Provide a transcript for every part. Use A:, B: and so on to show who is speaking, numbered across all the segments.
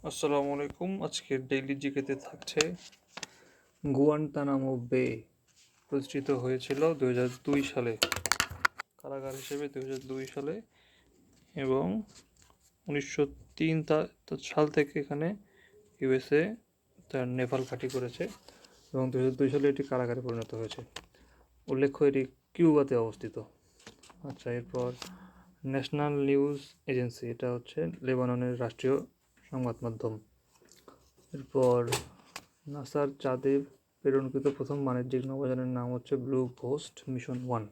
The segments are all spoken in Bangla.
A: আসসালামু আলাইকুম। আজকের ডেইলি জিকেতে থাকছে গুয়ান্তানামো বে প্রতিষ্ঠিত হয়েছিল 2002 সালে, কারাগার হিসেবে 2002 সালে, এবং 1903 সাল থেকে এখানে ইউএসএ তার নেভাল ঘাঁটি করেছে এবং 2002 সালে এটি কারাগারে পরিণত হয়েছে। উল্লেখ্য এটি কিউবাতে অবস্থিত। আচ্ছা, এরপর ন্যাশনাল নিউজ এজেন্সি, এটা হচ্ছে লেবাননের রাষ্ট্রীয় সংবাদ মাধ্যম। এরপর নাসার চাঁদে প্রেরণকৃত প্রথম বাণিজ্যিক নৌযানের নাম হচ্ছে ব্লু ঘোস্ট মিশন 1।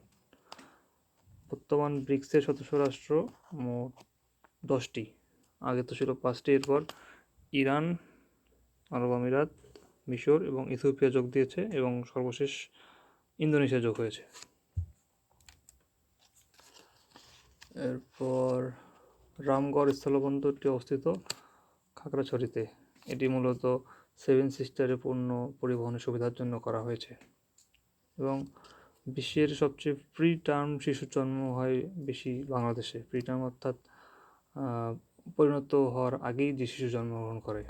A: বর্তমান ব্রিক্সের সদস্য রাষ্ট্র মোট 10টি, আগে তো ছিল 5টি। এরপর ইরান, আরব আমিরাত, মিশর এবং ইথিওপিয়া যোগ দিয়েছে এবং সর্বশেষ ইন্দোনেশিয়া যোগ হয়েছে। এরপর রামগড় স্থলবন্দরটি অবস্থিত খাগড়াছড়িতে। এটি মূলত 7 সিস্টারে পণ্য পরিবহনের সুবিধার জন্য করা হয়েছে। এবং বিশ্বের সবচেয়ে প্রি টার্ম শিশুর জন্ম হয় বেশি বাংলাদেশে। প্রি টার্ম অর্থাৎ পরিণত হওয়ার আগেই যে শিশু জন্মগ্রহণ করে,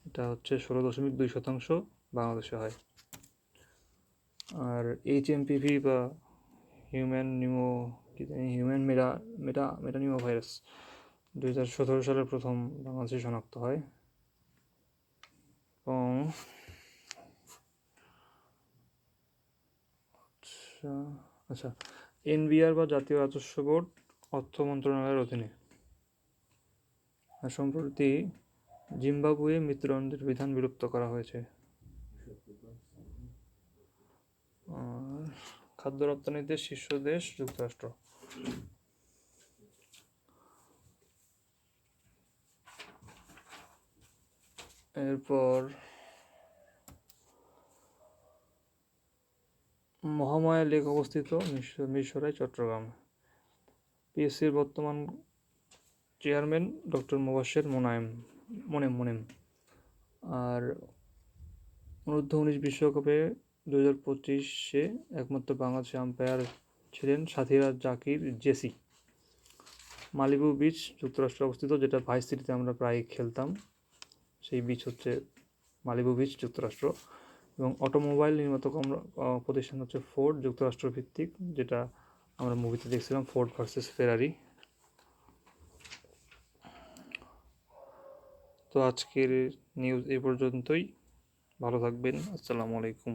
A: এটা হচ্ছে 16.2% বাংলাদেশে হয়। আর HMPV বা হিউম্যান মেটানিমো ভাইরাস 2017 সালে প্রথম বাংলাদেশে শনাক্ত হয়। এবং আচ্ছা, এনবিআর বা জাতীয় রাজস্ব বোর্ড অর্থ মন্ত্রণালয়ের অধীনে। আর সম্প্রতি জিম্বাবুয়ে মৃত্যুদণ্ডের বিধান বিলুপ্ত করা হয়েছে। আর খাদ্য রপ্তানিতে শীর্ষ দেশ যুক্তরাষ্ট্র। এরপর মহামায়া লেক অবস্থিত মিরসরাই, চট্টগ্রাম। পিএসসির বর্তমান চেয়ারম্যান ডক্টর মোবাশ্বের মোনেম। আর অনূর্ধ্ব-19 বিশ্বকাপে 2025-এ একমাত্র বাংলাদেশি আম্পায়ার ছিলেন সাথীরা জাকির জেসি। মালিবু বিচ যুক্তরাষ্ট্রে অবস্থিত, যেটা ভাইস সিটিতে আমরা প্রায় খেলতাম। সেই বিচ হচ্ছে মালিবু বিচ, যুক্তরাষ্ট্র। এবং অটোমোবাইল নির্মাতা প্রতিষ্ঠান হচ্ছে ফোর্ড, যুক্তরাষ্ট্র ভিত্তিক, যেটা আমরা মুভিতে দেখছিলাম, ফোর্ড ভার্সেস ফেরারি। তো আজকের নিউজ এই পর্যন্তই। ভালো থাকবেন। আসসালামু আলাইকুম।